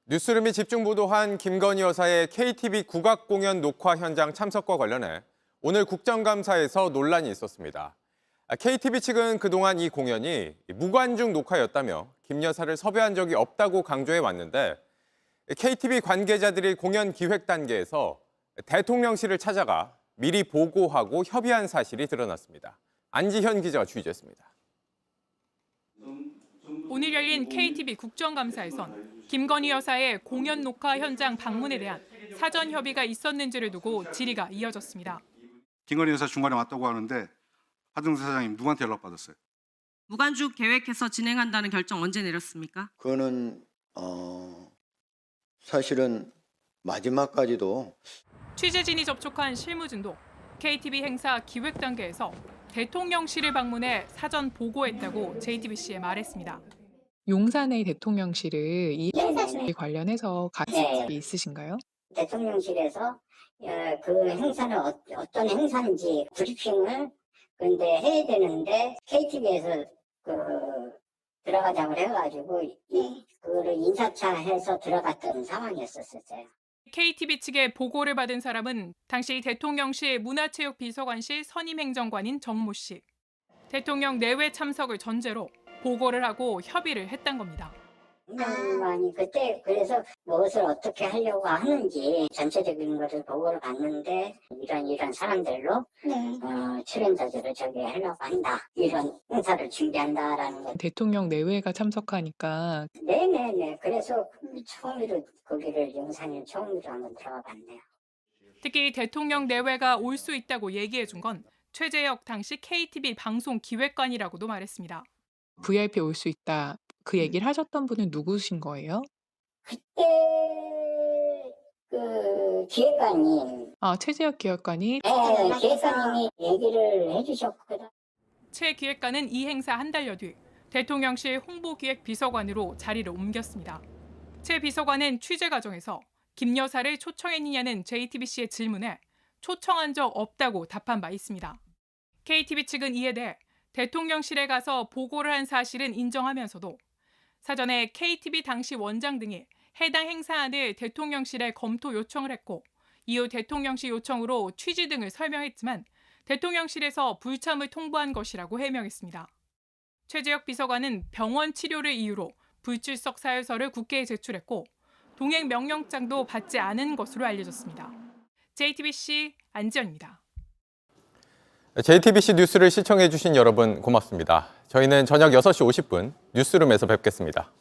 뉴스룸이 집중 보도한 김건희 여사의 KTV 국악 공연 녹화 현장 참석과 관련해 오늘 국정감사에서 논란이 있었습니다. KTV 측은 그동안 이 공연이 무관중 녹화였다며 김 여사를 섭외한 적이 없다고 강조해 왔는데 KTV 관계자들이 공연 기획 단계에서 대통령실을 찾아가 미리 보고하고 협의한 사실이 드러났습니다. 안지현 기자가 취재했습니다. 오늘 열린 KTV 국정감사에선 김건희 여사의 공연 녹화 현장 방문에 대한 사전 협의가 있었는지를 두고 질의가 이어졌습니다. 김건희 여사 중간에 왔다고 하는데 하정수 사장님 누구한테 연락받았어요? 무관중 계획해서 진행한다는 결정 언제 내렸습니까? 그거는 사실은 마지막까지도 취재진이 접촉한 실무진도 KTV 행사 기획 단계에서 대통령실을 방문해 사전 보고했다고 JTBC에 말했습니다. 용산의 대통령실을 이 네. 관련해서 같이 네. 있으신가요? 대통령실에서 그 행사는 어떤 행사인지 브리핑을 근데 해야 되는데 KTV에서 들어가자고 해가지고 그거를 인사차해서 들어갔던 상황이었었어요. KTV 측의 보고를 받은 사람은 당시 대통령실 문화체육비서관실 선임행정관인 정모 씨. 대통령 내외 참석을 전제로 보고를 하고 협의를 했단 겁니다. 행정관이 그때 그래서 무엇을 어떻게 하려고 하는지 전체적인 것을 보고를 받는데 이런 사람들로 출연자들을 저기 하려고 한다. 이런 행사를 준비한다라는 거. 대통령 내외가 참석하니까 네네네. 그래서 처음으로 거기를 용산에 처음으로 한번 들어가 봤네요. 특히 대통령 내외가 올 수 있다고 얘기해 준 건 최재혁 당시 KTV 방송기획관이라고도 말했습니다. VIP 올 수 있다. 그 얘기를 하셨던 분은 누구신 거예요? 그때 그 기획관님, 최재혁 기획관이 기획관님이 얘기를 해주셨거든. 최 기획관은 이 행사 한 달여 뒤 대통령실 홍보기획비서관으로 자리를 옮겼습니다. 최 비서관은 취재 과정에서 김 여사를 초청했느냐는 JTBC의 질문에 초청한 적 없다고 답한 바 있습니다. KTV 측은 이에 대해 대통령실에 가서 보고를 한 사실은 인정하면서도 사전에 KTV 당시 원장 등이 해당 행사안을 대통령실에 검토 요청을 했고 이후 대통령실 요청으로 취지 등을 설명했지만 대통령실에서 불참을 통보한 것이라고 해명했습니다. 최재혁 비서관은 병원 치료를 이유로 불출석 사유서를 국회에 제출했고 동행 명령장도 받지 않은 것으로 알려졌습니다. JTBC 안지연입니다. JTBC 뉴스를 시청해 주신 여러분 고맙습니다. 저희는 저녁 6시 50분 뉴스룸에서 뵙겠습니다.